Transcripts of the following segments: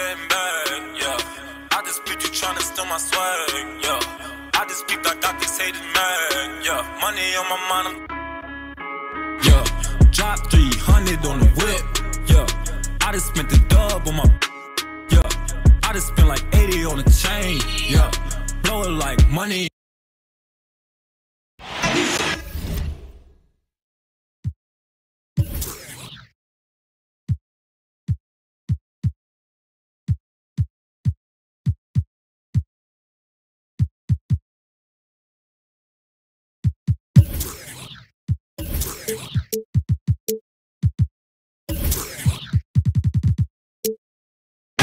getting back, yeah. I just beat you tryna steal my swag, yeah. I just beat I got these haters mad, yeah. Money on my mind, yeah. Drop 300 on the whip, yeah. I just spent the dub on my, yeah. I just spent like 80 on the chain, yeah. Blow it like money.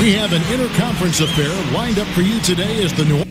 We have an interconference affair lined up for you today as the New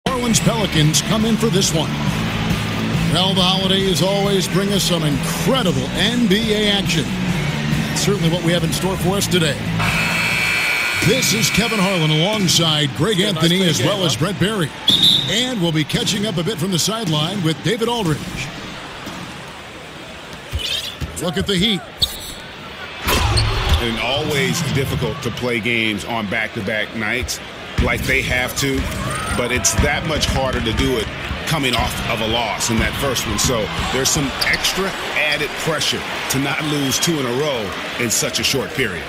Orleans Pelicans come in for this one. Well, the holidays always bring us some incredible NBA action. That's certainly what we have in store for us today. This is Kevin Harlan alongside Greg Anthony as well as Brett Barry. And we'll be catching up a bit from the sideline with David Aldridge. Look at the Heat. And always difficult to play games on back-to-back nights like they have to, but it's that much harder to do it coming off of a loss in that first one. So there's some extra added pressure to not lose two in a row in such a short period.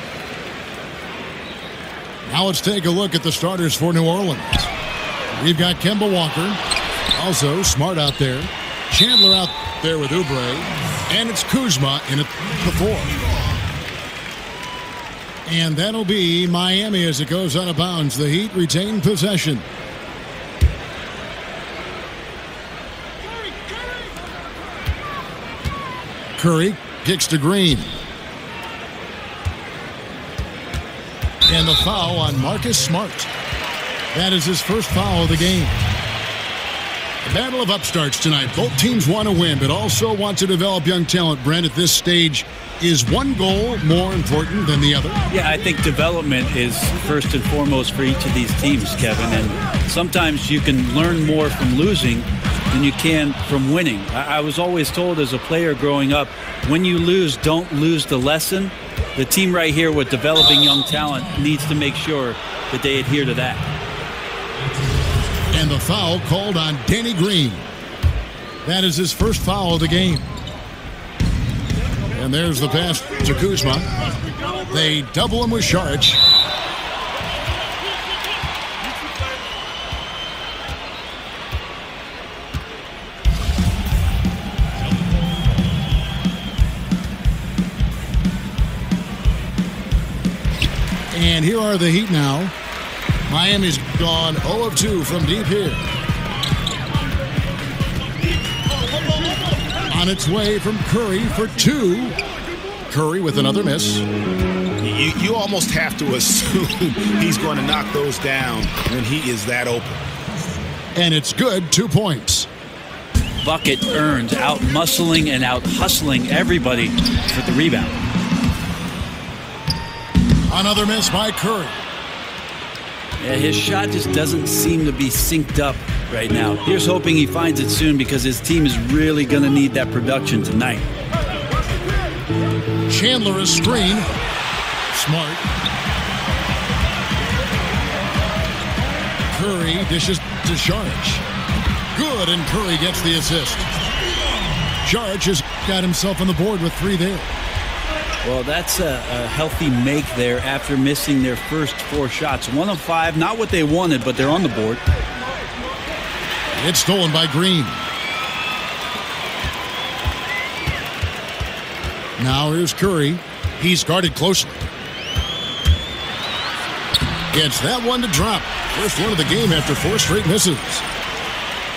Now let's take a look at the starters for New Orleans. We've got Kemba Walker, also Smart out there, Chandler out there with Oubre, and it's Kuzma in at the 4. And that'll be Miami as it goes out of bounds. The Heat retain possession. Curry kicks to Green. And the foul on Marcus Smart. That is his first foul of the game. The battle of upstarts tonight. Both teams want to win, but also want to develop young talent. Brent, at this stage, is one goal more important than the other? Yeah, I think development is first and foremost for each of these teams, Kevin. And sometimes you can learn more from losing than you can from winning. I was always told as a player growing up, when you lose, don't lose the lesson. The team right here with developing young talent needs to make sure that they adhere to that. And the foul called on Danny Green. That is his first foul of the game. And there's the pass to Kuzma. They double him with Saric. And here are the Heat now. Miami's gone 0 of 2 from deep here. On its way from Curry for 2. Curry with another miss. You almost have to assume he's going to knock those down when he is that open. And it's good, 2 points. Bucket earned, out-muscling and out-hustling everybody for the rebound. Another miss by Curry. Yeah, his shot just doesn't seem to be synced up right now. Here's hoping he finds it soon because his team is really going to need that production tonight. Chandler is screen. Smart. Curry dishes to Saric. Good, and Curry gets the assist. Saric has got himself on the board with 3 there. Well, that's a healthy make there after missing their first 4 shots. 1 of 5, not what they wanted, but they're on the board. It's stolen by Green. Now here's Curry. He's guarded closely. Gets that one to drop. First one of the game after 4 straight misses.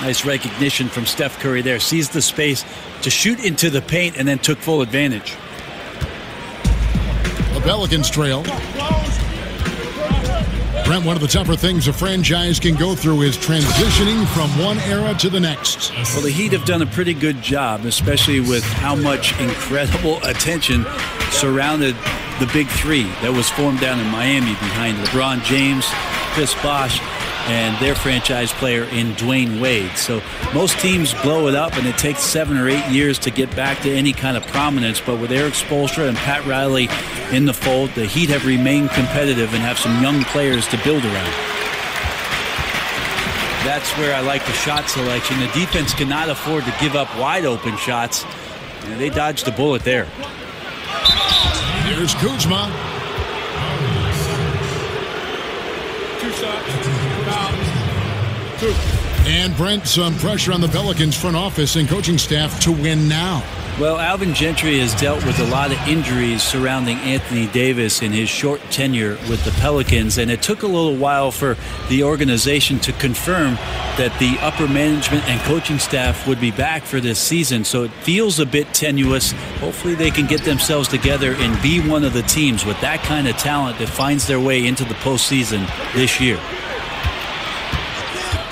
Nice recognition from Steph Curry there. Sees the space to shoot into the paint and then took full advantage. The Pelicans trail. Brent, one of the tougher things a franchise can go through is transitioning from one era to the next. Well, the Heat have done a pretty good job, especially with how much incredible attention surrounded the big three that was formed down in Miami behind LeBron James, Chris Bosh, and their franchise player in Dwayne Wade. So most teams blow it up, and it takes 7 or 8 years to get back to any kind of prominence. But with Eric Spoelstra and Pat Riley in the fold, the Heat have remained competitive and have some young players to build around. That's where I like the shot selection. The defense cannot afford to give up wide open shots. And they dodged a bullet there. Here's Kuzma. 2 shots. Foul. 2. And Brent, some pressure on the Pelicans front office and coaching staff to win now. Well, Alvin Gentry has dealt with a lot of injuries surrounding Anthony Davis in his short tenure with the Pelicans, and it took a little while for the organization to confirm that the upper management and coaching staff would be back for this season, so it feels a bit tenuous. Hopefully they can get themselves together and be one of the teams with that kind of talent that finds their way into the postseason this year.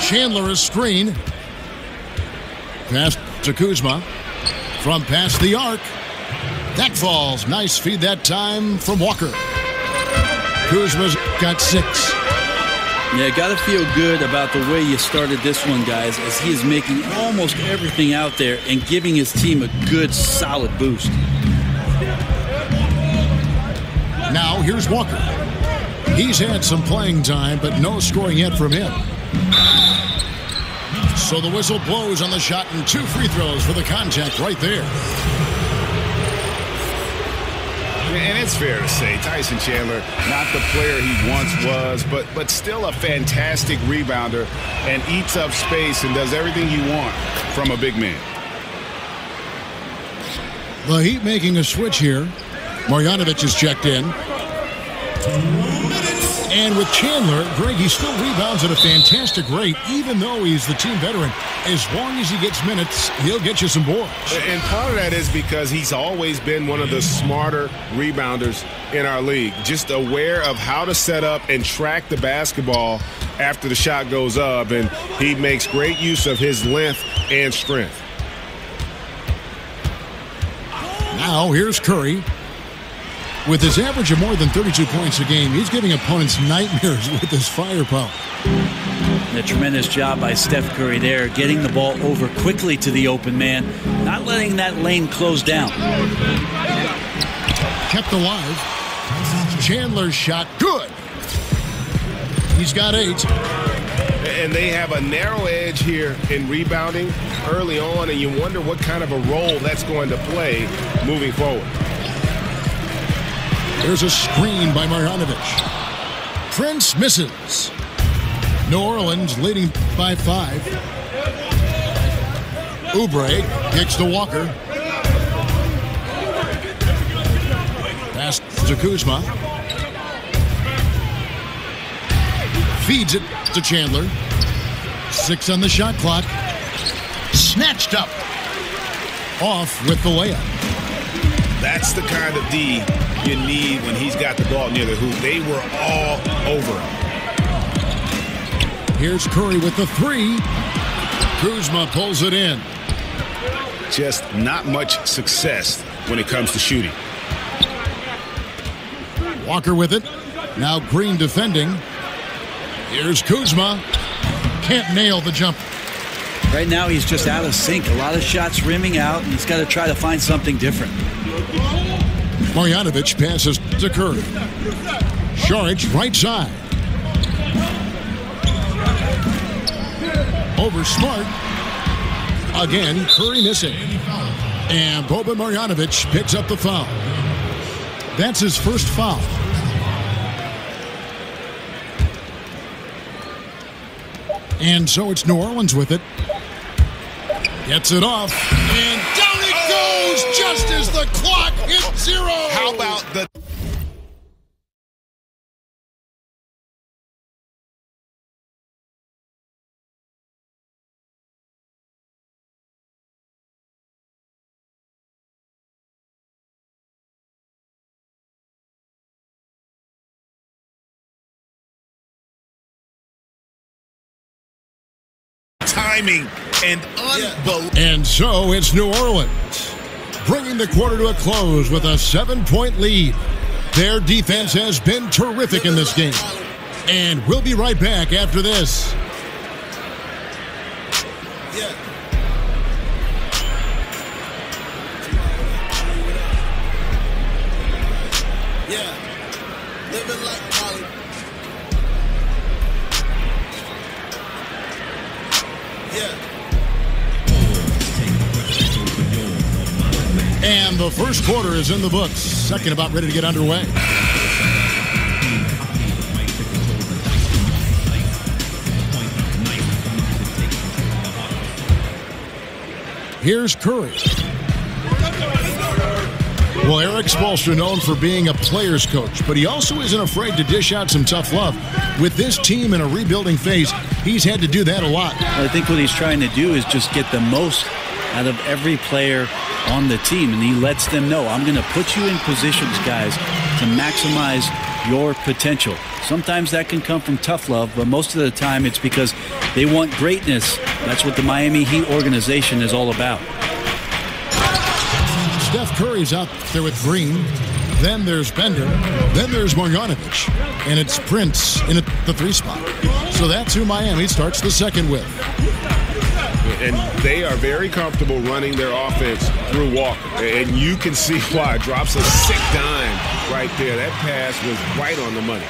Chandler is screen. Pass to Kuzma. From past the arc. That falls. Nice feed that time from Walker. Kuzma's got 6. Yeah, got to feel good about the way you started this one, guys, as he is making almost everything out there and giving his team a good, solid boost. Now, here's Walker. He's had some playing time, but no scoring yet from him. So the whistle blows on the shot and 2 free throws for the contact right there. And it's fair to say Tyson Chandler, not the player he once was, but still a fantastic rebounder and eats up space and does everything you want from a big man. The Heat making a switch here. Marjanovic is checked in. And with Chandler, Greg, he still rebounds at a fantastic rate, even though he's the team veteran. As long as he gets minutes, he'll get you some boards. And part of that is because he's always been one of the smarter rebounders in our league, just aware of how to set up and track the basketball after the shot goes up, and he makes great use of his length and strength. Now here's Curry. With his average of more than 32 points a game, he's giving opponents nightmares with his firepower. A tremendous job by Steph Curry there, getting the ball over quickly to the open man, not letting that lane close down. Kept alive. Chandler's shot, good. He's got 8. And they have a narrow edge here in rebounding early on, and you wonder what kind of a role that's going to play moving forward. There's a screen by Marjanovic. Prince misses. New Orleans leading by 5. Oubre kicks to Walker. Pass to Kuzma. Feeds it to Chandler. 6 on the shot clock. Snatched up. Off with the layup. That's the kind of D you need when he's got the ball near the hoop. They were all over him. Here's Curry with the 3. Kuzma pulls it in. Just not much success when it comes to shooting. Walker with it. Now Green defending. Here's Kuzma. Can't nail the jump. Right now he's just out of sync. A lot of shots rimming out, and he's got to try to find something different. Marjanovic passes to Curry. Saric right side. Over Smart. Again, Curry missing. And Boban Marjanovic picks up the foul. That's his first foul. And so it's New Orleans with it. Gets it off. And down it goes just as the clock hits 0. How about the timing and unbelievable. And so it's New Orleans, bringing the quarter to a close with a 7-point lead. Their defense has been terrific in this game. And we'll be right back after this. Living like Hollywood. And the first quarter is in the books. Second about ready to get underway. Here's Curry. Well, Eric Spoelstra known for being a player's coach, but he also isn't afraid to dish out some tough love. With this team in a rebuilding phase, he's had to do that a lot. I think what he's trying to do is just get the most out of every player on the team, and he lets them know, I'm going to put you in positions, guys, to maximize your potential. Sometimes that can come from tough love, but most of the time it's because they want greatness. That's what the Miami Heat organization is all about. Steph Curry's out there with Green. Then there's Bender. Then there's Marjanovic. And it's Prince in at the 3 spot. So that's who Miami starts the second with. And they are very comfortable running their offense through Walker. And you can see why. Drops a sick dime right there. That pass was right on the money.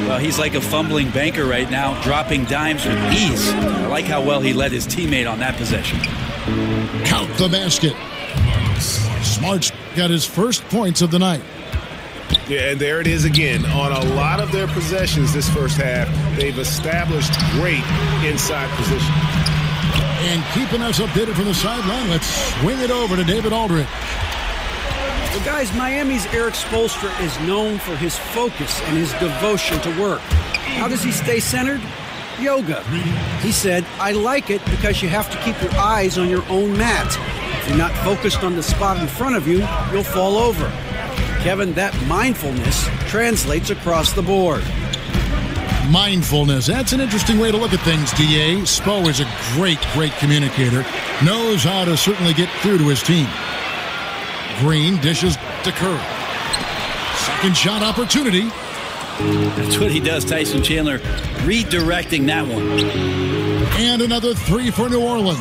Well, he's like a fumbling banker right now, dropping dimes with ease. I like how well he led his teammate on that possession. Count the basket. Smart's got his first points of the night. Yeah, and there it is again. On a lot of their possessions this first half, they've established great inside position. And keeping us updated from the sideline, let's swing it over to David Aldridge. Well, guys, Miami's Eric Spoelstra is known for his focus and his devotion to work. How does he stay centered? Yoga. He said, I like it because you have to keep your eyes on your own mat. If you're not focused on the spot in front of you, you'll fall over. Kevin, that mindfulness translates across the board. Mindfulness. That's an interesting way to look at things, D.A. Spo is a great communicator. Knows how to certainly get through to his team. Green dishes to Curry. Second shot opportunity. That's what he does, Tyson Chandler, redirecting that one. And another 3 for New Orleans.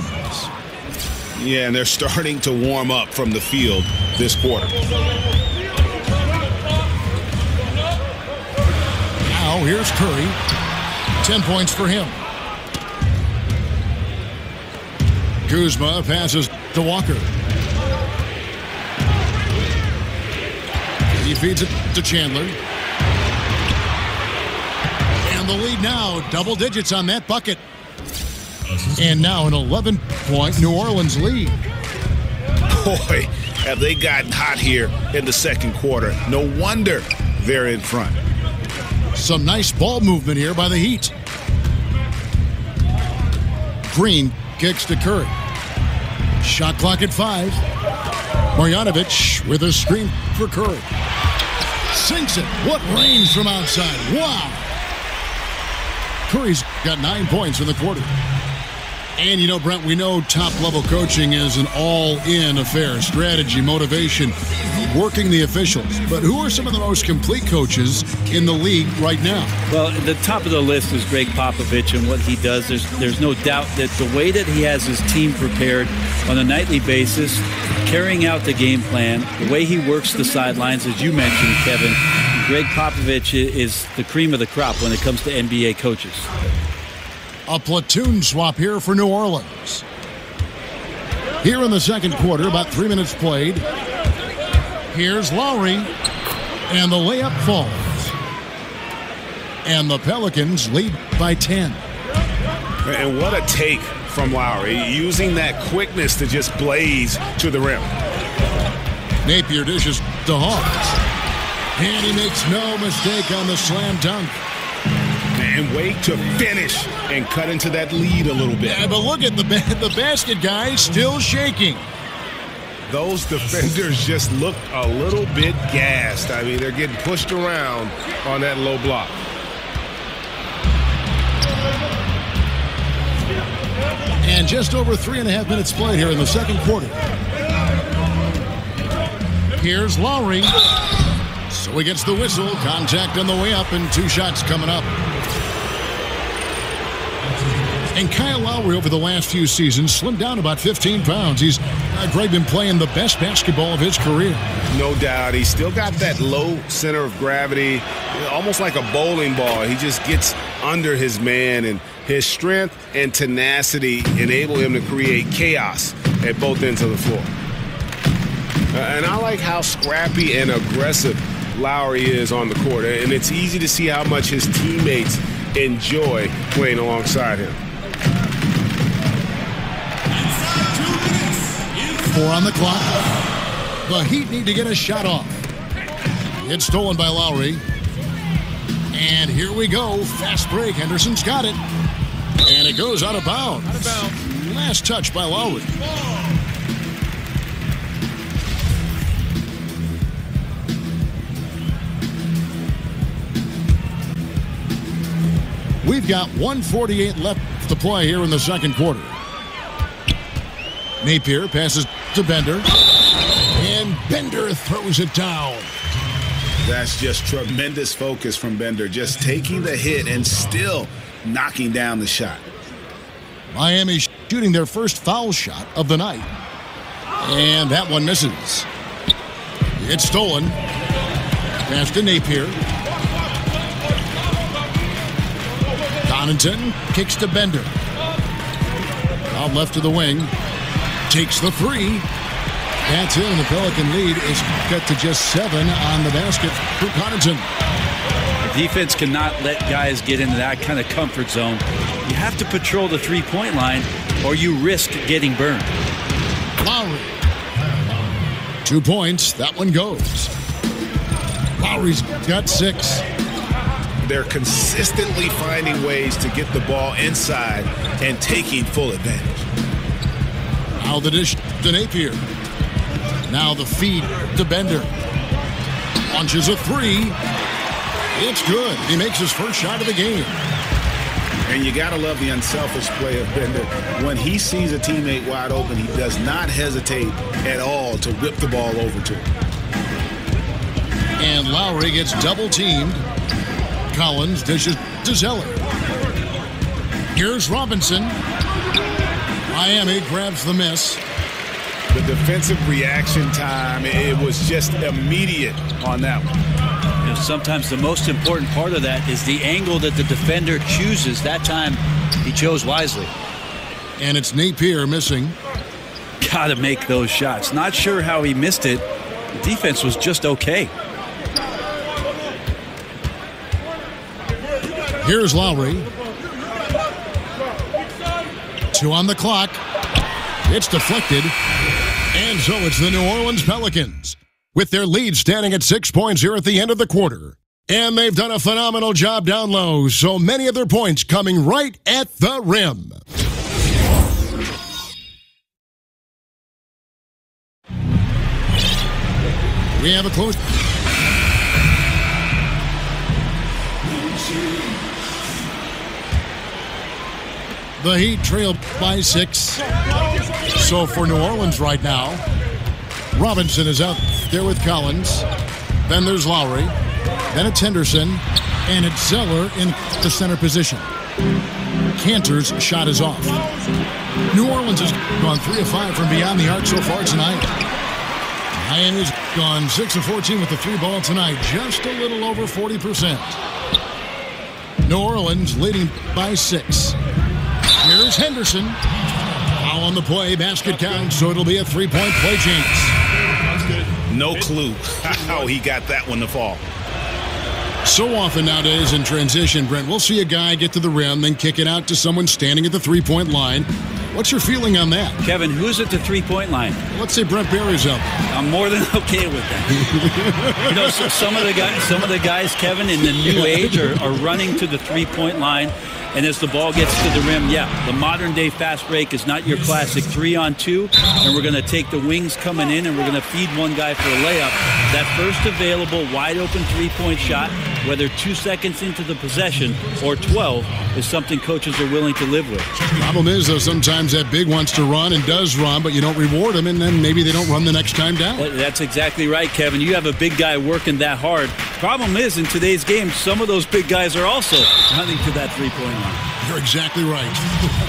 Yeah, and they're starting to warm up from the field this quarter. Now here's Curry. 10 points for him. Kuzma passes to Walker. He feeds it to Chandler. And the lead now, double digits on that bucket. And now an 11-point New Orleans lead. Boy, have they gotten hot here in the second quarter. No wonder they're in front. Some nice ball movement here by the Heat. Green kicks to Curry. Shot clock at 5. Marjanovic with a screen for Curry. Sinks it. What range from outside. Wow. Curry's got 9 points in the quarter. And, you know, Brent, we know top-level coaching is an all-in affair. Strategy, motivation, working the officials. But who are some of the most complete coaches in the league right now? Well, the top of the list is Greg Popovich and what he does. There's no doubt that the way that he has his team prepared on a nightly basis, carrying out the game plan, the way he works the sidelines, as you mentioned, Kevin, Greg Popovich is the cream of the crop when it comes to NBA coaches. A platoon swap here for New Orleans. Here in the second quarter, about 3 minutes played. Here's Lowry, and the layup falls. And the Pelicans lead by 10. And what a take from Lowry, using that quickness to just blaze to the rim. Napier dishes to Hawks. And he makes no mistake on the slam dunk. And wait to finish and cut into that lead a little bit. Yeah, but look at the basket guy still shaking. Those defenders just look a little bit gassed. I mean, they're getting pushed around on that low block. And just over 3.5 minutes played here in the second quarter. Here's Lowry. So he gets the whistle. Contact on the way up and 2 shots coming up. And Kyle Lowry over the last few seasons slimmed down about 15 pounds. He's, Greg, been playing the best basketball of his career. No doubt. He's still got that low center of gravity, almost like a bowling ball. He just gets under his man, and his strength and tenacity enable him to create chaos at both ends of the floor. And I like how scrappy and aggressive Lowry is on the court, and it's easy to see how much his teammates enjoy playing alongside him. 4 on the clock. The Heat need to get a shot off. It's stolen by Lowry. And here we go. Fast break. Henderson's got it. And it goes out of bounds. Last touch by Lowry. We've got 1:48 left to play here in the second quarter. Napier passes to Bender. And Bender throws it down. That's just tremendous focus from Bender, just taking the hit and still knocking down the shot. Miami shooting their first foul shot of the night. And that one misses. It's stolen. Pass to Napier. Connaughton kicks to Bender. Out left to the wing. Takes the 3. That's it, and the Pelican lead is cut to just 7 on the basket for Connaughton. The defense cannot let guys get into that kind of comfort zone. You have to patrol the three-point line, or you risk getting burned. Lowry. 2 points. That one goes. Lowry's got 6. They're consistently finding ways to get the ball inside and taking full advantage. Now the dish to Napier. Now the feed to Bender. Launches a 3. It's good. He makes his first shot of the game. And you got to love the unselfish play of Bender. When he sees a teammate wide open, he does not hesitate at all to whip the ball over to him. And Lowry gets double-teamed. Collins dishes to Zeller. Here's Robinson. Miami grabs the miss. The defensive reaction time, it was just immediate on that one. You know, sometimes the most important part of that is the angle that the defender chooses. That time, he chose wisely. And it's Napier missing. Got to make those shots. Not sure how he missed it. The defense was just okay. Here's Lowry. 2 on the clock. It's deflected. And so it's the New Orleans Pelicans with their lead standing at 6 points here at the end of the quarter. And they've done a phenomenal job down low, so many of their points coming right at the rim. We have a close... The Heat trail by 6. So for New Orleans right now, Robinson is out there with Collins. Then there's Lowry. Then it's Henderson. And it's Zeller in the center position. Cantor's shot is off. New Orleans has gone 3 of 5 from beyond the arc so far tonight. Miami's gone 6 of 14 with the 3 ball tonight. Just a little over 40%. New Orleans leading by 6. Here's Henderson. Foul on the play. Basket counts, so it'll be a 3-point play chance. No clue how he got that one to fall. So often nowadays in transition, Brent, we'll see a guy get to the rim, then kick it out to someone standing at the 3-point line. What's your feeling on that? Kevin, who's at the 3-point line? Let's say Brent Barry's up. I'm more than okay with that. You know, so some of the guys, Kevin, in the new age are running to the 3-point line. And as the ball gets to the rim, the modern-day fast break is not your classic 3-on-2, and we're going to take the wings coming in, and we're going to feed one guy for a layup. That first available wide-open 3-point shot, whether 2 seconds into the possession or 12 is something coaches are willing to live with. Problem is, though, sometimes that big wants to run and does run, but you don't reward him, and then maybe they don't run the next time down. That's exactly right, Kevin. You have a big guy working that hard. Problem is, in today's game, some of those big guys are also running to that three-point line. You're exactly right.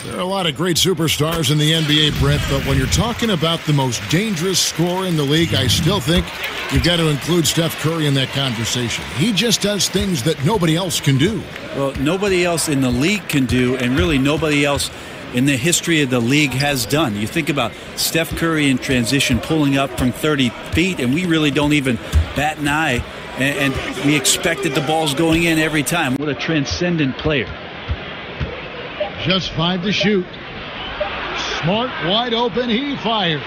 There are a lot of great superstars in the NBA, Brett, but when you're talking about the most dangerous scorer in the league, I still think you've got to include Steph Curry in that conversation. He just does things that nobody else can do. Well, nobody else in the league can do, and really nobody else in the history of the league has done. You think about Steph Curry in transition pulling up from 30 feet, and we really don't even bat an eye, and we expected the balls going in every time. What a transcendent player. Just 5 to shoot. Smart, wide open, he fires.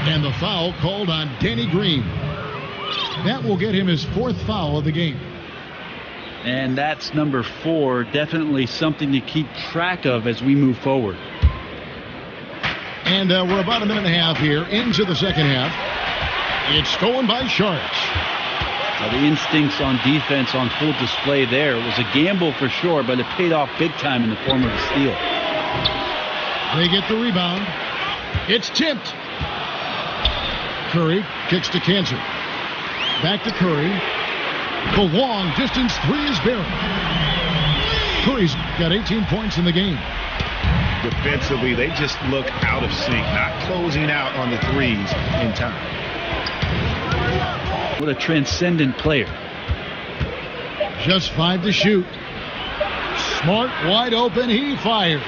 And the foul called on Danny Green. That will get him his 4th foul of the game. And that's number 4, definitely something to keep track of as we move forward. And we're about a minute and a half here into the second half. It's stolen by Sharks. The instincts on defense on full display there. It was a gamble for sure, but it paid off big time in the form of a steal. They get the rebound. It's tipped. Curry kicks to Cancer. Back to Curry. The long distance 3 is buried. Curry's got 18 points in the game. Defensively, they just look out of sync, not closing out on the threes in time. What a transcendent player. Just 5 to shoot. Smart, wide open, he fires.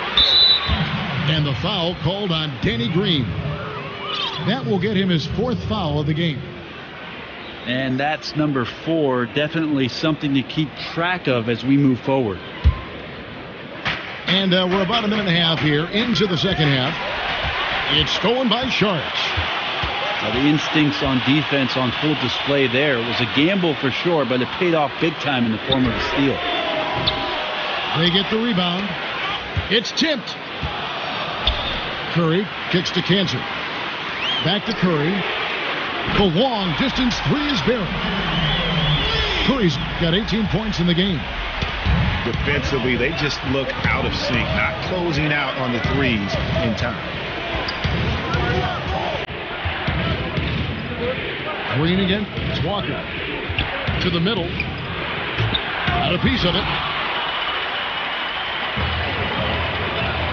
And the foul called on Danny Green. That will get him his 4th foul of the game. And that's number 4, definitely something to keep track of as we move forward. And we're about a minute and a half here into the second half. It's stolen by Sharks. The instincts on defense on full display there. It was a gamble for sure, but it paid off big time in the form of a steal. They get the rebound. It's tipped. Curry kicks to Cancer. Back to Curry. The long distance 3 is buried. Curry's got 18 points in the game. Defensively, they just look out of sync, not closing out on the threes in time. Green again. It's Walker. To the middle. Got a piece of it.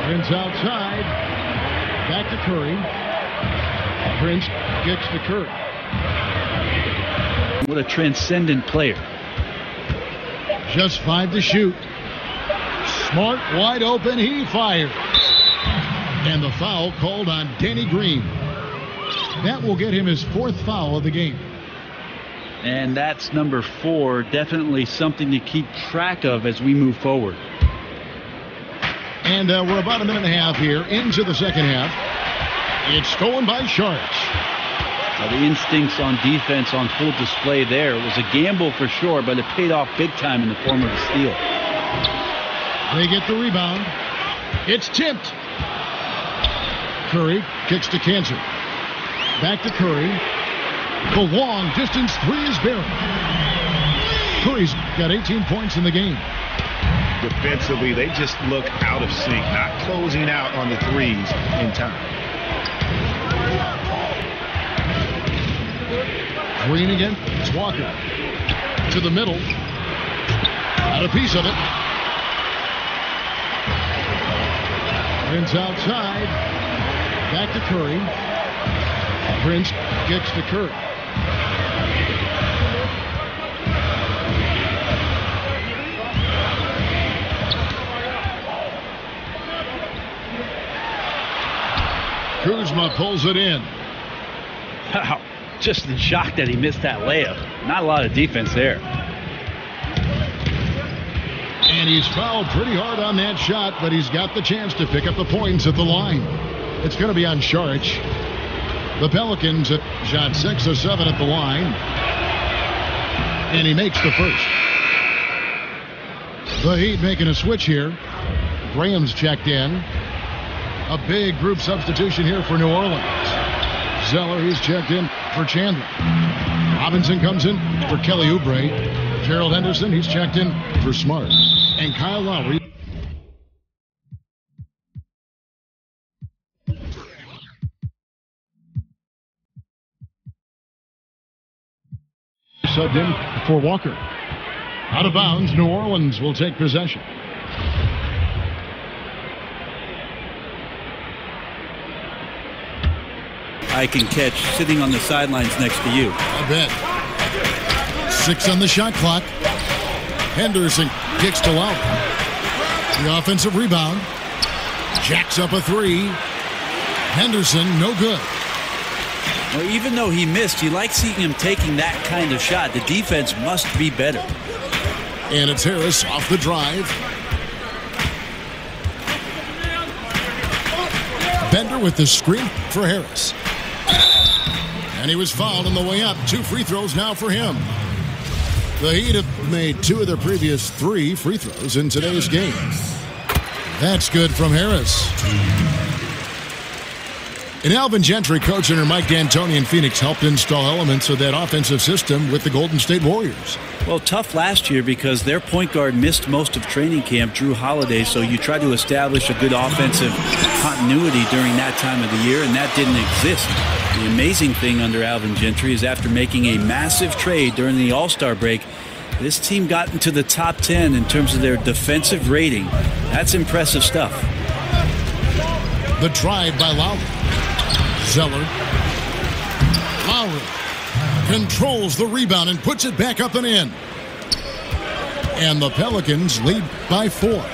Prince outside. Back to Curry. Prince kicks to Curry. What a transcendent player. Just 5 to shoot. Smart, wide open, he fires. And the foul called on Danny Green. That will get him his 4th foul of the game. And that's number 4, definitely something to keep track of as we move forward. And we're about a minute and a half here into the second half. It's stolen by Sharks. The instincts on defense on full display there. It was a gamble for sure, but it paid off big time in the form of a steal. They get the rebound. It's tipped. Curry kicks to Cancer. Back to Curry. The long distance 3 is buried. Curry's got 18 points in the game. Defensively, they just look out of sync, not closing out on the threes in time. Green again. It's Walker. To the middle. Got a piece of it. Prince outside. Back to Curry. Prince kicks to Curry. Kuzma pulls it in. Wow. Just in shock that he missed that layup. Not a lot of defense there. And he's fouled pretty hard on that shot, but he's got the chance to pick up the points at the line. It's going to be on Sharks. The Pelicans have shot 6 of 7 at the line. And he makes the first. The Heat making a switch here. Graham's checked in. A big group substitution here for New Orleans. Zeller, he's checked in for Chandler. Robinson comes in for Kelly Oubre. Gerald Henderson, he's checked in for Smart. And Kyle Lowry. Subbed in for Walker. Out of bounds, New Orleans will take possession. I can catch sitting on the sidelines next to you. I bet. 6 on the shot clock. Henderson kicks to Lowry. The offensive rebound. Jacks up a 3. Henderson, no good. Well, even though he missed, you like seeing him taking that kind of shot. The defense must be better. And it's Harris off the drive. Bender with the screen for Harris. And he was fouled on the way up. 2 free throws now for him. The Heat have made 2 of their previous 3 free throws in today's game. That's good from Harris. And Alvin Gentry, coach under Mike D'Antoni in Phoenix, helped install elements of that offensive system with the Golden State Warriors. Well, tough last year because their point guard missed most of training camp, Drew Holiday, so you try to establish a good offensive continuity during that time of the year, and that didn't exist. The amazing thing under Alvin Gentry is after making a massive trade during the All-Star break, this team got into the top 10 in terms of their defensive rating. That's impressive stuff. The drive by Lowry. Zeller. Lowry controls the rebound and puts it back up and in. And the Pelicans lead by 4.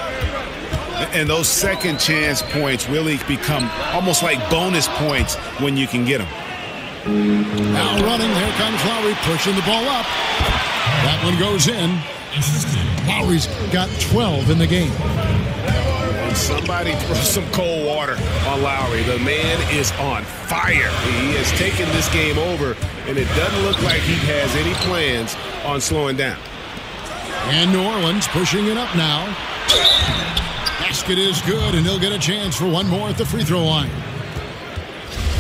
And those second chance points really become almost like bonus points when you can get them. Now running, here comes Lowry pushing the ball up. That one goes in. Lowry's got 12 in the game. Somebody throw some cold water on Lowry. The man is on fire. He has taken this game over, and it doesn't look like he has any plans on slowing down. And New Orleans pushing it up now. Basket is good, and he'll get a chance for one more at the free throw line.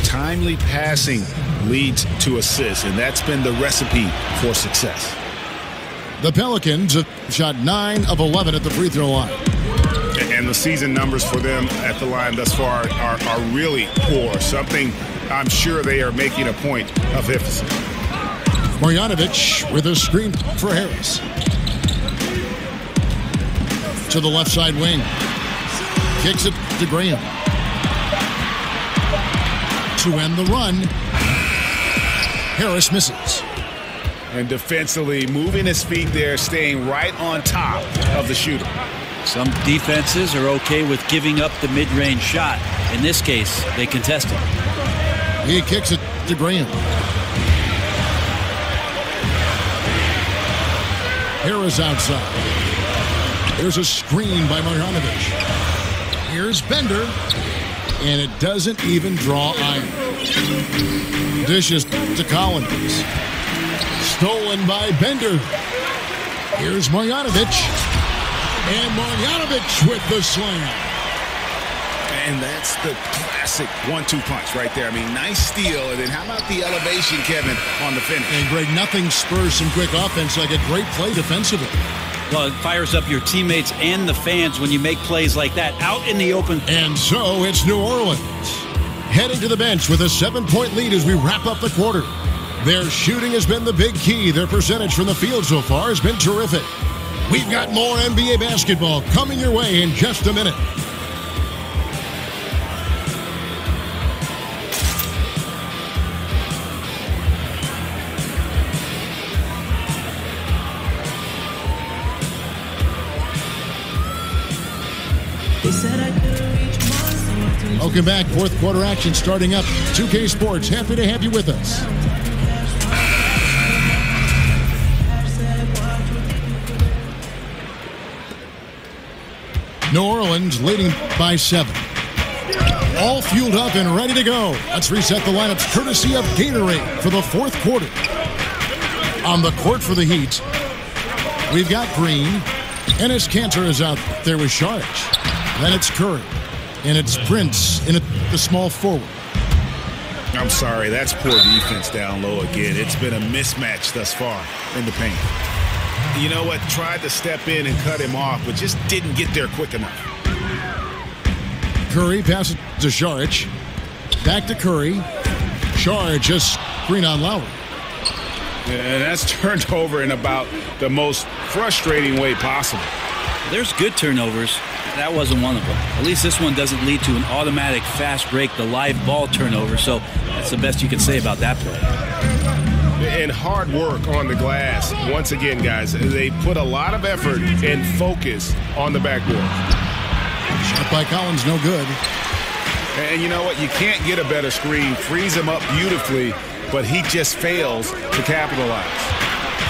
Timely passing leads to assists, and that's been the recipe for success. The Pelicans have shot 9 of 11 at the free throw line. And the season numbers for them at the line thus far are really poor. Something I'm sure they are making a point of emphasis. Marjanovic with a screen for Harris. To the left side wing. Kicks it to Graham. To end the run. Harris misses. And defensively, moving his feet there, staying right on top of the shooter. Some defenses are okay with giving up the mid-range shot. In this case, they contest it. He kicks it to Graham. Harris outside. There's a screen by Marjanovic. Here's Bender. And it doesn't even draw iron. Dishes to Collins. Stolen by Bender. Here's Marjanovic. And Marjanovic with the slam. And that's the classic 1-2 punch right there. I mean, nice steal. And then how about the elevation, Kevin, on the finish? And Greg, nothing spurs some quick offense like a great play defensively. Well, it fires up your teammates and the fans when you make plays like that out in the open. And so it's New Orleans heading to the bench with a 7-point lead as we wrap up the quarter. Their shooting has been the big key. Their percentage from the field so far has been terrific. We've got more NBA basketball coming your way in just a minute. Welcome back. Fourth quarter action starting up. 2K Sports, happy to have you with us. New Orleans leading by 7. All fueled up and ready to go. Let's reset the lineups courtesy of Gatorade for the fourth quarter. On the court for the Heat, we've got Green. Enes Kanter is out there with Saric. Then it's Curry. And it's Prince in the small forward. I'm sorry, that's poor defense down low again. It's been a mismatch thus far in the paint. You know what? Tried to step in and cut him off, but just didn't get there quick enough. Curry passes to Saric. Back to Curry. Saric just screen on Lowry. And that's turned over in about the most frustrating way possible. There's good turnovers. That wasn't one of them. At least this one doesn't lead to an automatic fast break, the live ball turnover. So that's the best you can say about that play. And hard work on the glass. Once again, guys, they put a lot of effort and focus on the backboard. Shot by Collins, no good. And you know what? You can't get a better screen. Frees him up beautifully, but he just fails to capitalize.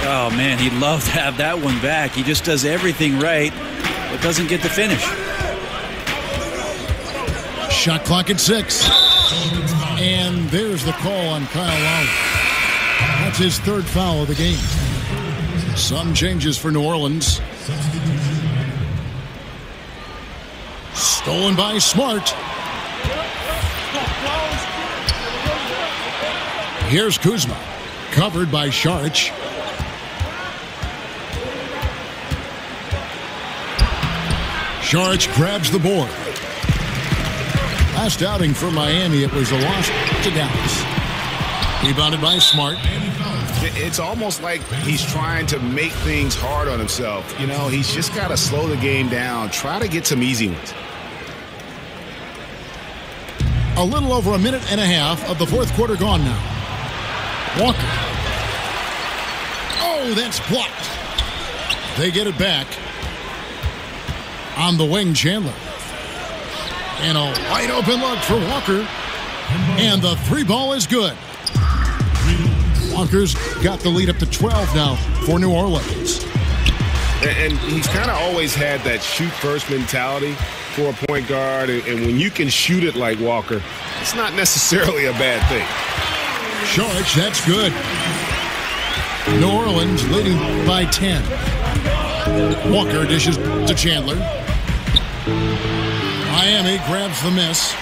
Oh, man, he'd love to have that one back. He just does everything right, but doesn't get the finish. Shot clock at 6. And there's the call on Kyle Lowry. That's his third foul of the game. Some changes for New Orleans. Stolen by Smart. Here's Kuzma. Covered by Saric. Saric grabs the board. Last outing for Miami, it was a loss to Dallas. Rebounded by Smart. It's almost like he's trying to make things hard on himself. You know, he's just got to slow the game down. Try to get some easy ones. A little over a minute and a half of the fourth quarter gone now. Walker. Oh, that's blocked. They get it back. On the wing, Chandler. And a wide open look for Walker. And the three ball is good. Walker's got the lead up to 12 now for New Orleans. And he's kind of always had that shoot first mentality for a point guard. And when you can shoot it like Walker, it's not necessarily a bad thing. Saric, that's good. New Orleans leading by 10. Walker dishes to Chandler. Miami grabs the miss.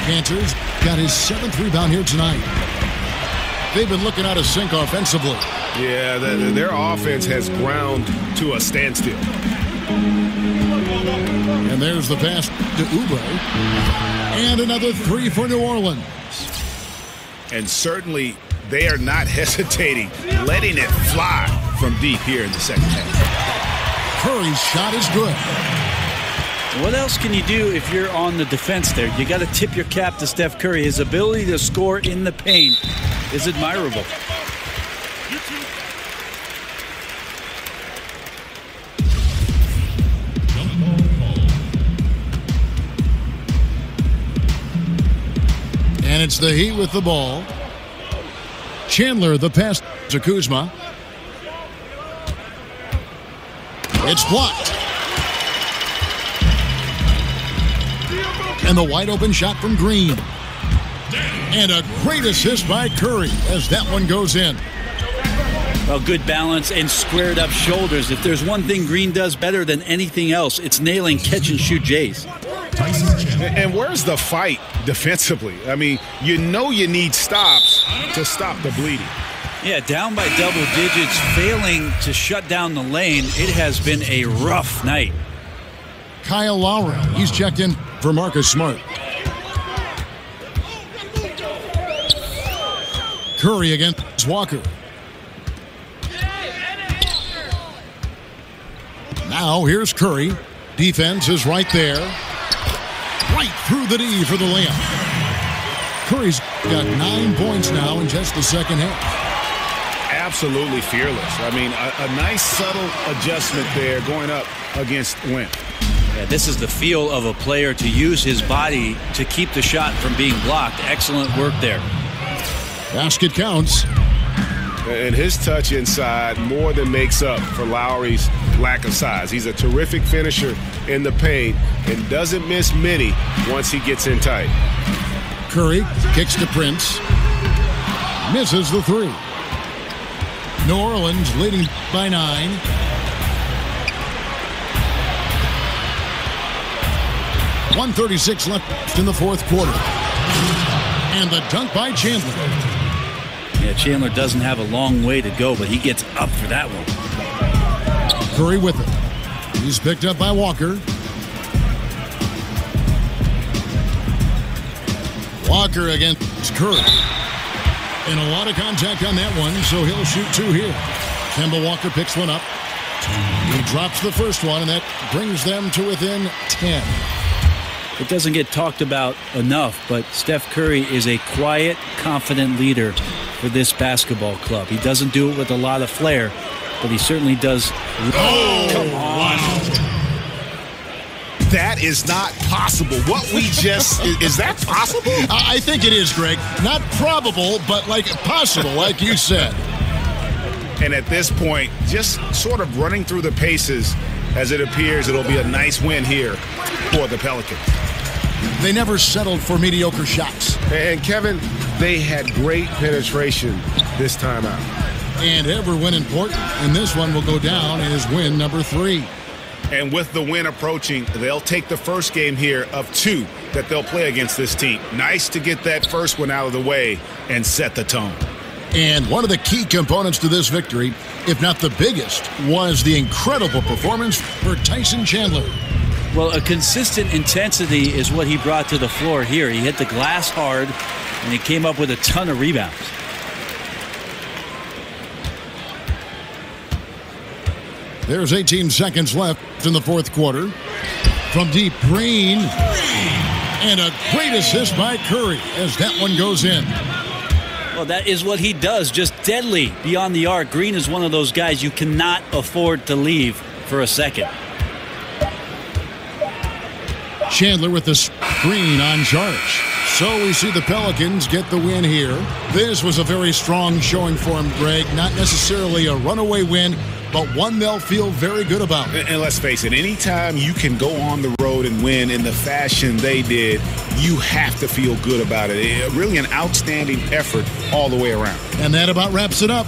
Cantor's got his 7th rebound here tonight. They've been looking out of sync offensively. Yeah, their offense has ground to a standstill. And there's the pass to Oubre. And another three for New Orleans. And certainly they are not hesitating, letting it fly from deep here in the second half. Curry's shot is good. What else can you do if you're on the defense there? You got to tip your cap to Steph Curry. His ability to score in the paint is admirable. And it's the Heat with the ball. Chandler, the pass to Kuzma. It's blocked. And the wide open shot from Green. And a great assist by Curry as that one goes in. Well, good balance and squared up shoulders. If there's one thing Green does better than anything else, it's nailing catch and shoot Jays. And where's the fight defensively? I mean, you know you need stops to stop the bleeding. Yeah, down by double digits, failing to shut down the lane. It has been a rough night. Kyle Lowry, he's checked in for Marcus Smart. Curry against Walker. Now here's Curry. Defense is right there. Right through the D for the layup. Curry's got 9 points now in just the second half. Absolutely fearless. I mean, a nice subtle adjustment there going up against Wimp. Yeah, this is the feel of a player to use his body to keep the shot from being blocked. Excellent work there. Basket counts. And his touch inside more than makes up for Lowry's lack of size. He's a terrific finisher in the paint and doesn't miss many once he gets in tight. Curry kicks to Prince. Misses the three. New Orleans leading by 9. .136 left in the fourth quarter. And the dunk by Chandler. Yeah, Chandler doesn't have a long way to go, but he gets up for that one. Curry with it. He's picked up by Walker. Walker against Curry. And a lot of contact on that one, so he'll shoot two here. Kemba Walker picks one up. He drops the first one, and that brings them to within 10. It doesn't get talked about enough, but Steph Curry is a quiet, confident leader for this basketball club. He doesn't do it with a lot of flair, but he certainly does. Oh, come on. That is not possible. What we just, is that possible? I think it is, Greg. Not probable, but like possible, like you said. And at this point, just sort of running through the paces, as it appears it'll be a nice win here for the Pelicans. They never settled for mediocre shots. And Kevin, they had great penetration this time out. And every win important, and this one will go down as win number 3. And with the win approaching, they'll take the first game here of 2 that they'll play against this team. Nice to get that first one out of the way and set the tone. And one of the key components to this victory, if not the biggest, was the incredible performance for Tyson Chandler. Well, a consistent intensity is what he brought to the floor here. He hit the glass hard, and he came up with a ton of rebounds. There's 18 seconds left in the fourth quarter. From deep, Green. And a great assist by Curry as that one goes in. Well, that is what he does, just deadly beyond the arc. Green is one of those guys you cannot afford to leave for a second. Chandler with the screen on charge. So we see the Pelicans get the win here. This was a very strong showing for him, Greg. Not necessarily a runaway win, but one they'll feel very good about. And let's face it, anytime you can go on the road and win in the fashion they did, you have to feel good about it. Really an outstanding effort all the way around. And that about wraps it up.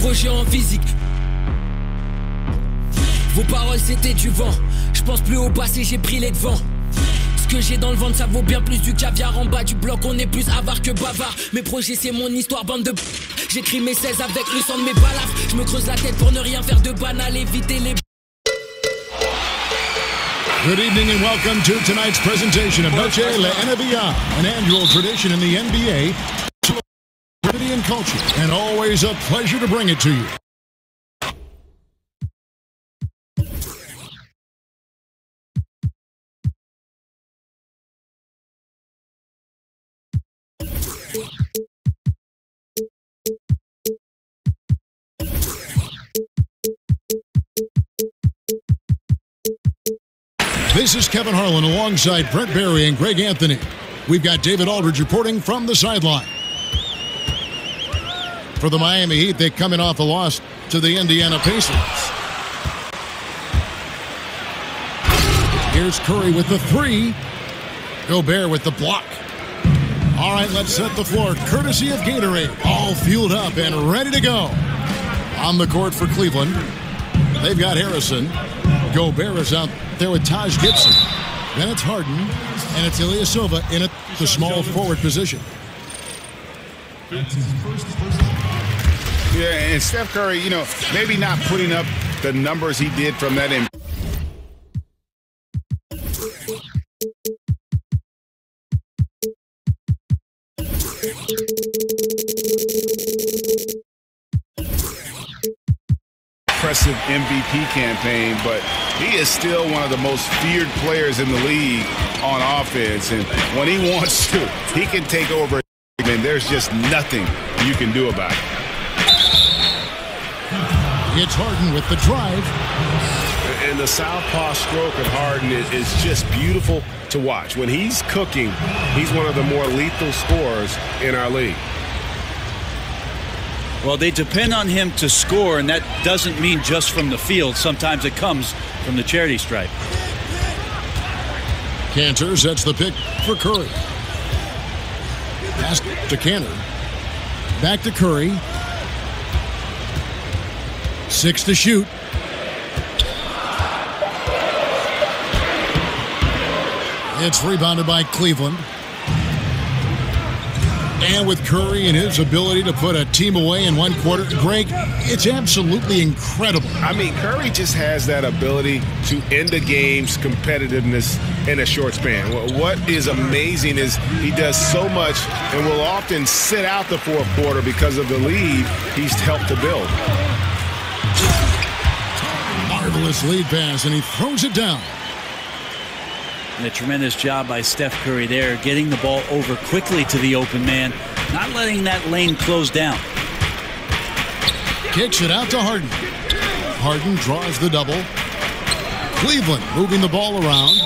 projet en physique. Vos paroles c'était du vent. Je pense plus au passé, j'ai pris les devants. Ce que j'ai dans le ventre ça vaut bien plus du caviar. En bas du bloc on est plus avare que bavard. Mes projets c'est mon histoire, bande de j'écris mes 16 avec le sang de mes balafres. Je me creuse la tête pour ne rien faire de banal. Éviter les Good evening and welcome to tonight's presentation of Noche La NBA, an annual tradition in the NBA, celebrity and culture, and always a pleasure to bring it to you. This is Kevin Harlan alongside Brent Barry and Greg Anthony. We've got David Aldridge reporting from the sideline. For the Miami Heat, they're coming off a loss to the Indiana Pacers. Here's Curry with the three. Gobert with the block. All right, let's set the floor. Courtesy of Gatorade. All fueled up and ready to go. On the court for Cleveland, they've got Harrison. Gobert is out there with Taj Gibson. Then it's Harden, and it's Ilyasova in the small forward position. Yeah, and Steph Curry, you know, maybe not putting up the numbers he did from that impressive MVP campaign, but he is still one of the most feared players in the league on offense. And when he wants to, he can take over, and there's just nothing you can do about it. It's Harden with the drive. And the southpaw stroke of Harden is just beautiful to watch. When he's cooking, he's one of the more lethal scorers in our league. Well, they depend on him to score, and that doesn't mean just from the field. Sometimes it comes from the charity stripe. Cantor sets the pick for Curry. Pass to Cantor. Back to Curry. 6 to shoot. It's rebounded by Cleveland. And with Curry and his ability to put a team away in one quarter, Greg, it's absolutely incredible. I mean, Curry just has that ability to end a game's competitiveness in a short span. What is amazing is he does so much and will often sit out the fourth quarter because of the lead he's helped to build. Marvelous lead pass, and he throws it down. And a tremendous job by Steph Curry there, getting the ball over quickly to the open man, not letting that lane close down. Kicks it out to Harden. Harden draws the double. Cleveland moving the ball around.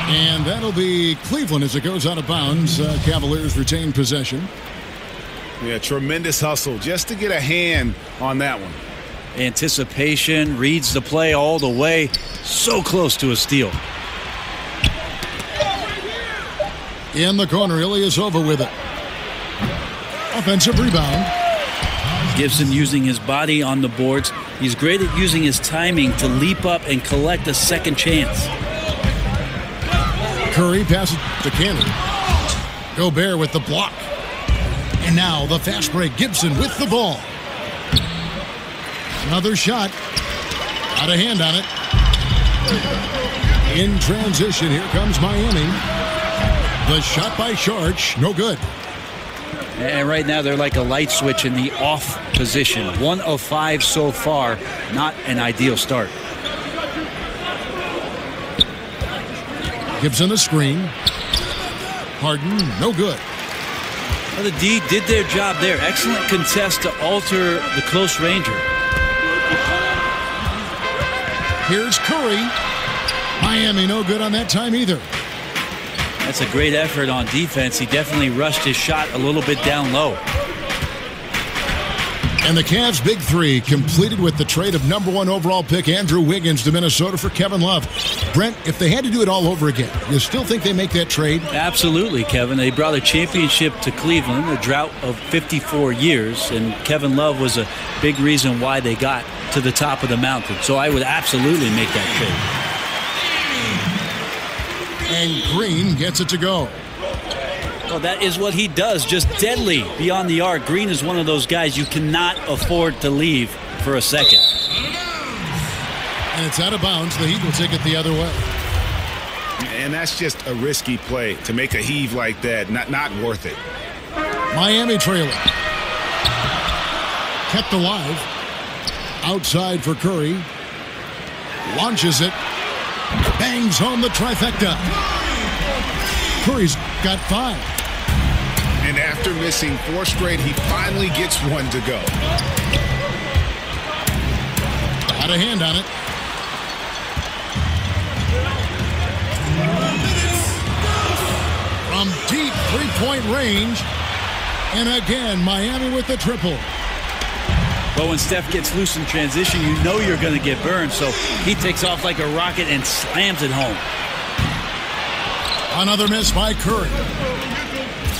And that'll be Cleveland as it goes out of bounds. Cavaliers retain possession. Yeah, tremendous hustle just to get a hand on that one. Anticipation, reads the play all the way. So close to a steal. In the corner, Ilyasova with it. Offensive rebound. Gibson using his body on the boards. He's great at using his timing to leap up and collect a second chance. Curry passes to Cannon. Gobert with the block. And now the fast break. Gibson with the ball. Another shot. Got a hand on it. In transition, here comes Miami. The shot by Sharch, no good. And right now they're like a light switch in the off position. 1 of 5 so far. Not an ideal start. Gibson a screen. Harden, no good. Well, the D did their job there. Excellent contest to alter the close ranger. Here's Curry. Miami no good on that time either. That's a great effort on defense. He definitely rushed his shot a little bit down low. And the Cavs' big three completed with the trade of #1 overall pick Andrew Wiggins to Minnesota for Kevin Love. Brent, if they had to do it all over again, you still think they make that trade? Absolutely, Kevin. They brought a championship to Cleveland, a drought of 54 years, and Kevin Love was a big reason why they got to the top of the mountain. So I would absolutely make that trade. And Green gets it to go. Well, that is what he does, just deadly beyond the arc. Green is one of those guys you cannot afford to leave for a second. And it's out of bounds. The Heat will take it the other way. And that's just a risky play to make a heave like that. Not worth it. Miami trailing. Kept alive. Outside for Curry. Launches it. Bangs home the trifecta. Curry's got 5. And after missing 4 straight, he finally gets one to go. Got a hand on it. From deep three-point range. And again, Miami with the triple. But when Steph gets loose in transition, you know you're going to get burned. So he takes off like a rocket and slams it home. Another miss by Curry.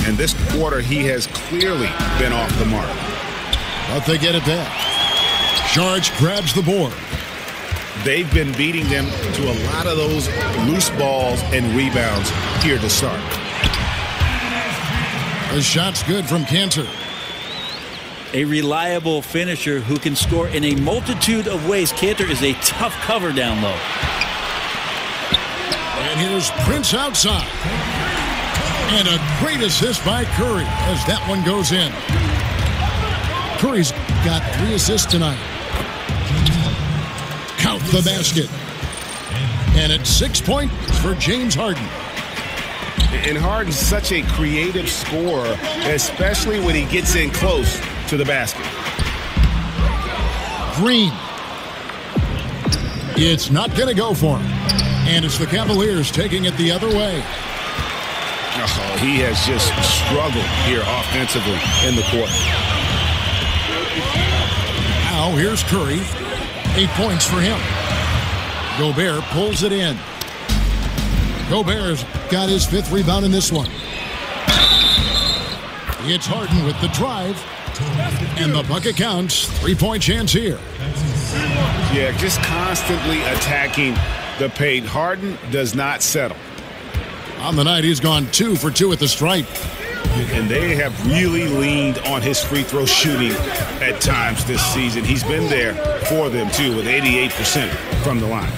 And this quarter, he has clearly been off the mark. But they get it back. Saric grabs the board. They've been beating them to a lot of those loose balls and rebounds here to start. The shot's good from Cantor. A reliable finisher who can score in a multitude of ways. Cantor is a tough cover down low. And here's Prince outside. And a great assist by Curry as that one goes in. Curry's got 3 assists tonight. Count the basket. And it's 6 points for James Harden. And Harden's such a creative scorer, especially when he gets in close to the basket. Green. It's not going to go for him. And it's the Cavaliers taking it the other way. Oh, he has just struggled here offensively in the quarter. Now here's Curry. 8 points for him. Gobert pulls it in. Gobert's got his 5th rebound in this one. It's Harden with the drive. And the bucket counts. 3-point chance here. Yeah, just constantly attacking the paint. Harden does not settle. On the night, he's gone 2 for 2 at the stripe. And they have really leaned on his free throw shooting at times this season. He's been there for them, too, with 88% from the line.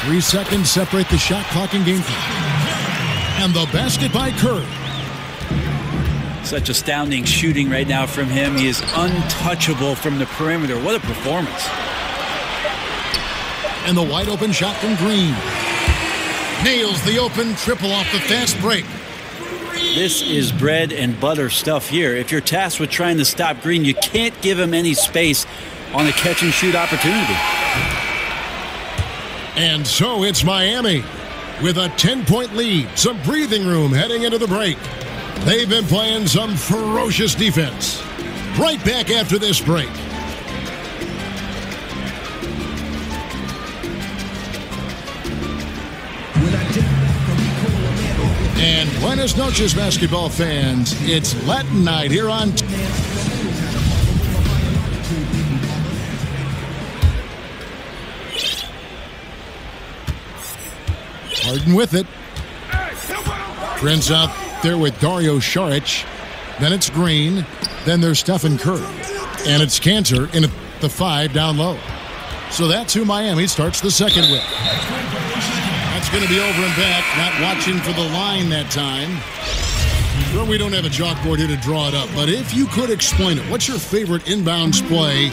3 seconds separate the shot clock and game time. And the basket by Curry. Such astounding shooting right now from him. He is untouchable from the perimeter. What a performance. And the wide open shot from Green. Nails the open triple off the fast break. This is bread and butter stuff here. If you're tasked with trying to stop Green, you can't give him any space on a catch and shoot opportunity. And so it's Miami with a 10-point lead. Some breathing room heading into the break. They've been playing some ferocious defense. Right back after this break. And buenas noches, basketball fans. It's Latin night here on... Harden with it. Prince out there with Dario Saric. Then it's Green. Then there's Stephen Curry. And it's Cantor in the 5 down low. So that's who Miami starts the second with. That's going to be over and back. Not watching for the line that time. Well, we don't have a chalkboard here to draw it up, but if you could explain it, what's your favorite inbounds play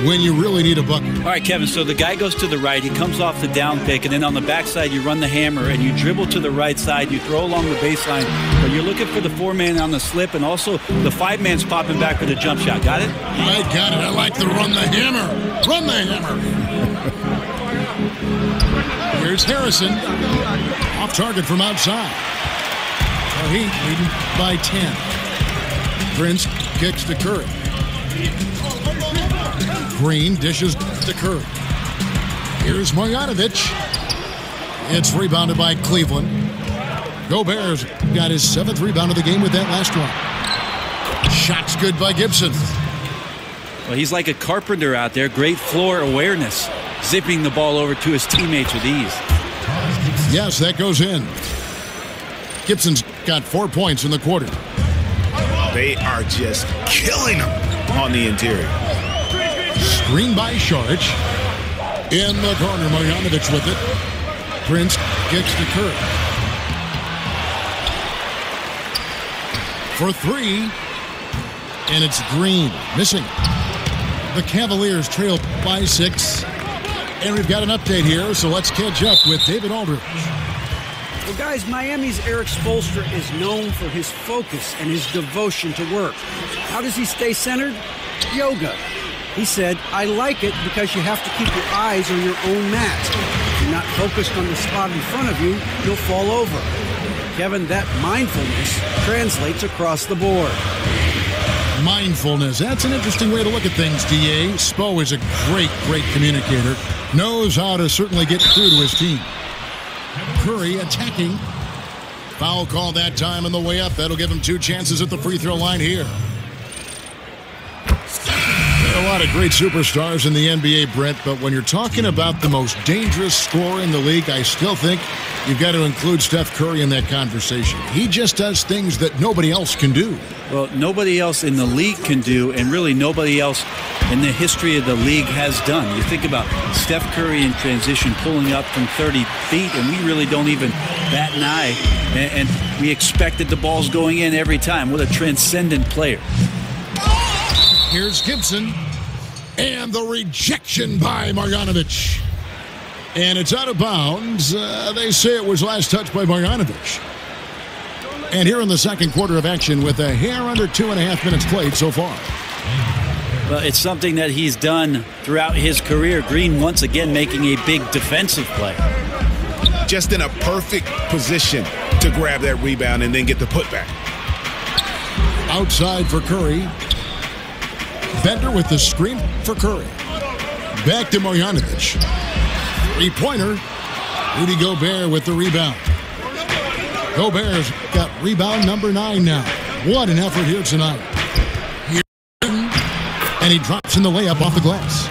when you really need a bucket? All right, Kevin, so the guy goes to the right. He comes off the down pick, and then on the backside, you run the hammer, and you dribble to the right side. You throw along the baseline, but you're looking for the 4-man on the slip, and also the 5-man's popping back with a jump shot. Got it? I got it. I like the run the hammer. Run the hammer. Here's Harrison. Off target from outside. Heat leading by 10. Prince kicks to Curry. Green dishes to Curry. Here's Marjanovic. It's rebounded by Cleveland. Gobert's got his 7th rebound of the game with that last one. Shot's good by Gibson. Well, he's like a carpenter out there. Great floor awareness. Zipping the ball over to his teammates with ease. Yes, that goes in. Gibson's got 4 points in the quarter. They are just killing him on the interior. Screen by Saric. In the corner, Marjanovic with it. Prince kicks to Curry. For 3. And it's Green. Missing. The Cavaliers trail by 6. And we've got an update here, so let's catch up with David Aldridge. Well, guys, Miami's Eric Spoelstra is known for his focus and his devotion to work. How does he stay centered? Yoga. He said, I like it because you have to keep your eyes on your own mat. If you're not focused on the spot in front of you, you'll fall over. Kevin, that mindfulness translates across the board. Mindfulness. That's an interesting way to look at things, D.A. Spo is a great communicator. Knows how to certainly get through to his team. Curry attacking. Foul call that time on the way up. That'll give him 2 chances at the free throw line here. A lot of great superstars in the NBA, Brent, but when you're talking about the most dangerous scorer in the league, I still think you've got to include Steph Curry in that conversation. He just does things that nobody else can do. Well, nobody else in the league can do, and really nobody else in the history of the league has done. You think about Steph Curry in transition pulling up from 30 feet, and we really don't even bat an eye, and we expected the balls going in every time. What a transcendent player. Here's Gibson, and the rejection by Marjanovic. And it's out of bounds. They say it was last touched by Marjanovic. And here in the second quarter of action with a hair under 2.5 minutes played so far. Well, it's something that he's done throughout his career. Green once again making a big defensive play. Just in a perfect position to grab that rebound and then get the putback. Outside for Curry. Bender with the screen for Curry. Back to Marjanovic. 3-pointer. Rudy Gobert with the rebound. Gobert's got rebound number 9 now. What an effort here tonight. And he drops in the layup off the glass.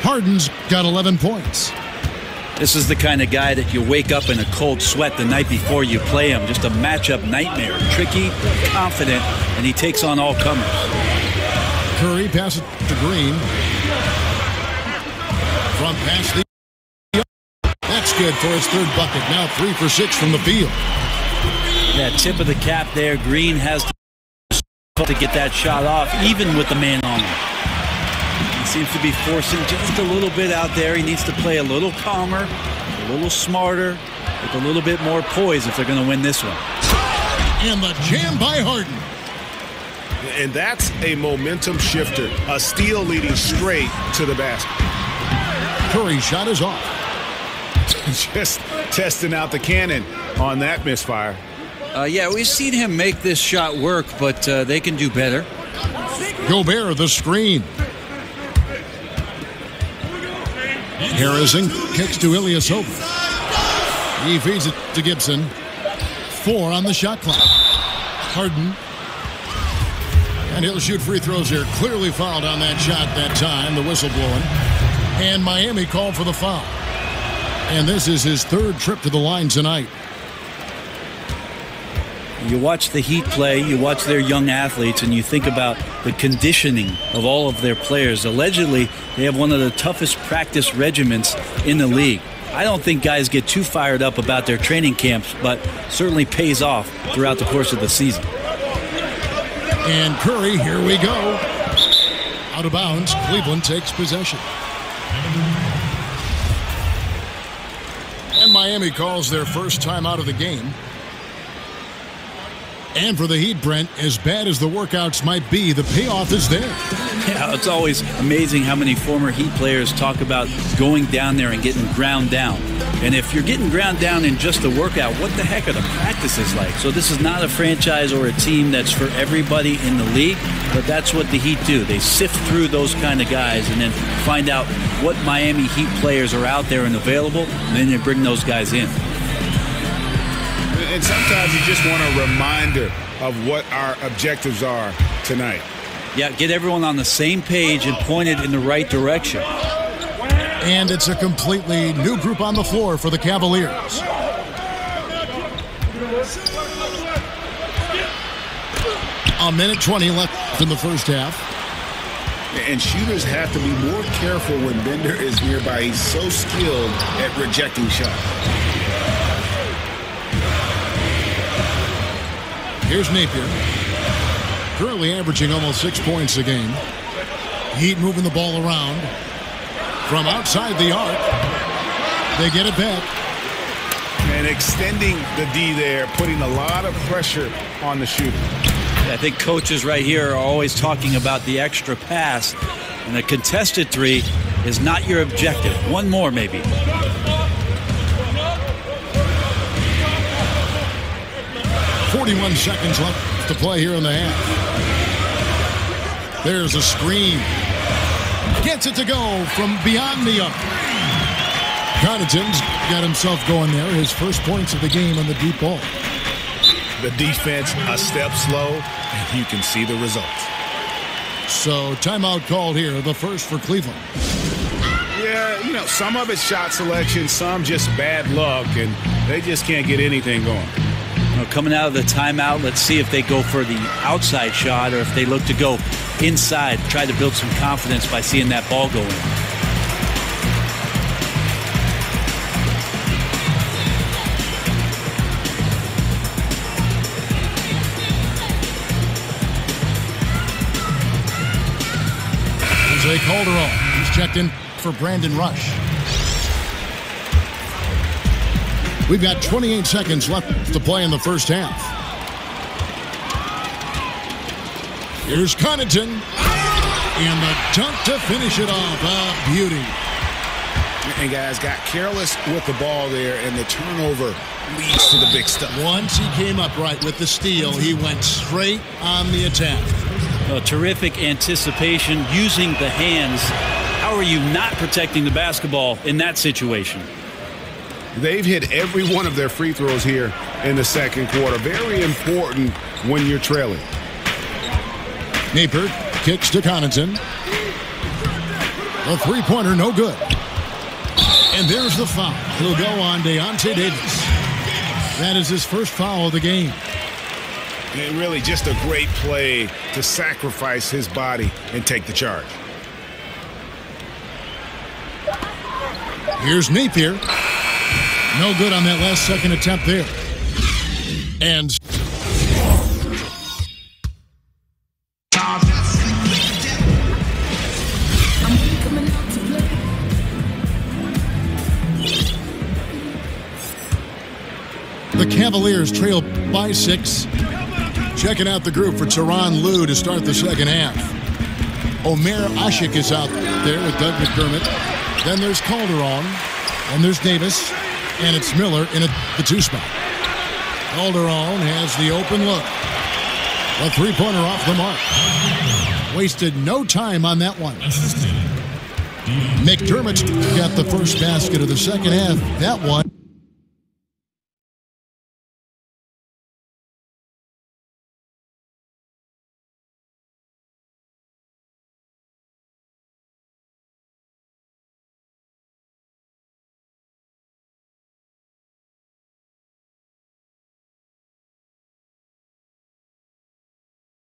Harden's got 11 points. This is the kind of guy that you wake up in a cold sweat the night before you play him. Just a matchup nightmare. Tricky, confident, and he takes on all comers. Curry passes to Green. From past the... That's good for his 3rd bucket. Now 3 for 6 from the field. That tip of the cap there. Green has to get that shot off, even with the man on him. He seems to be forcing just a little bit out there. He needs to play a little calmer, a little smarter, with a little bit more poise if they're going to win this one. And the jam by Harden. And that's a momentum shifter. A steal leading straight to the basket. Curry's shot is off. Just testing out the cannon on that misfire. Yeah, we've seen him make this shot work, but they can do better. Gobert, the screen. Harrison kicks to Ilyasova. He feeds it to Gibson. 4 on the shot clock. Harden. And he'll shoot free throws here. Clearly fouled on that shot that time. The whistle blowing. And Miami called for the foul. And this is his 3rd trip to the line tonight. You watch the Heat play, you watch their young athletes, and you think about the conditioning of all of their players. Allegedly, they have one of the toughest practice regimens in the league. I don't think guys get too fired up about their training camps, but certainly pays off throughout the course of the season. And Curry, here we go. Out of bounds, Cleveland takes possession. And Miami calls their first time out of the game. And for the Heat, Brent, as bad as the workouts might be, the payoff is there. Yeah, it's always amazing how many former Heat players talk about going down there and getting ground down. And if you're getting ground down in just the workout, what the heck are the practices like? So this is not a franchise or a team that's for everybody in the league, but that's what the Heat do. They sift through those kind of guys and then find out what Miami Heat players are out there and available, and then they bring those guys in. And sometimes you just want a reminder of what our objectives are tonight. Yeah, get everyone on the same page and point it in the right direction. And it's a completely new group on the floor for the Cavaliers. A minute 20 left in the first half. And shooters have to be more careful when Bender is nearby. He's so skilled at rejecting shots. Here's Napier. Currently averaging almost 6 points a game. Heat moving the ball around. From outside the arc. They get it back. And extending the D there, putting a lot of pressure on the shooter. I think coaches right here are always talking about the extra pass. And a contested three is not your objective. One more, maybe. .41 seconds left to play here in the half. There's a screen. Gets it to go from beyond the arc. Connaughton's got himself going there. His first points of the game on the deep ball. The defense a step slow, and you can see the results. So timeout called here, the first for Cleveland. Yeah, you know, some of it's shot selection, some just bad luck, and they just can't get anything going. Coming out of the timeout, let's see if they go for the outside shot or if they look to go inside, try to build some confidence by seeing that ball go in. Jose Calderon, he's checked in for Brandon Rush. We've got 28 seconds left to play in the first half. Here's Connaughton. And the dunk to finish it off. A beauty. And guys got careless with the ball there, and the turnover leads to the big stuff. Once he came upright with the steal, he went straight on the attack. Terrific anticipation, using the hands. How are you not protecting the basketball in that situation? They've hit every one of their free throws here in the second quarter. Very important when you're trailing. Napier kicks to Connaughton. A three-pointer, no good. And there's the foul. He'll go on Deontay Davis. That is his first foul of the game. And really just a great play to sacrifice his body and take the charge. Here's Napier. No good on that last second attempt there. And the Cavaliers trail by 6. Checking out the group for Tyronn Lue to start the second half. Omer Ashik is out there with Doug McDermott. Then there's Calderon. And there's Davis. And it's Miller in the 2 spot. Calderon has the open look. A three-pointer off the mark. Wasted no time on that one. McDermott got the first basket of the second half. That one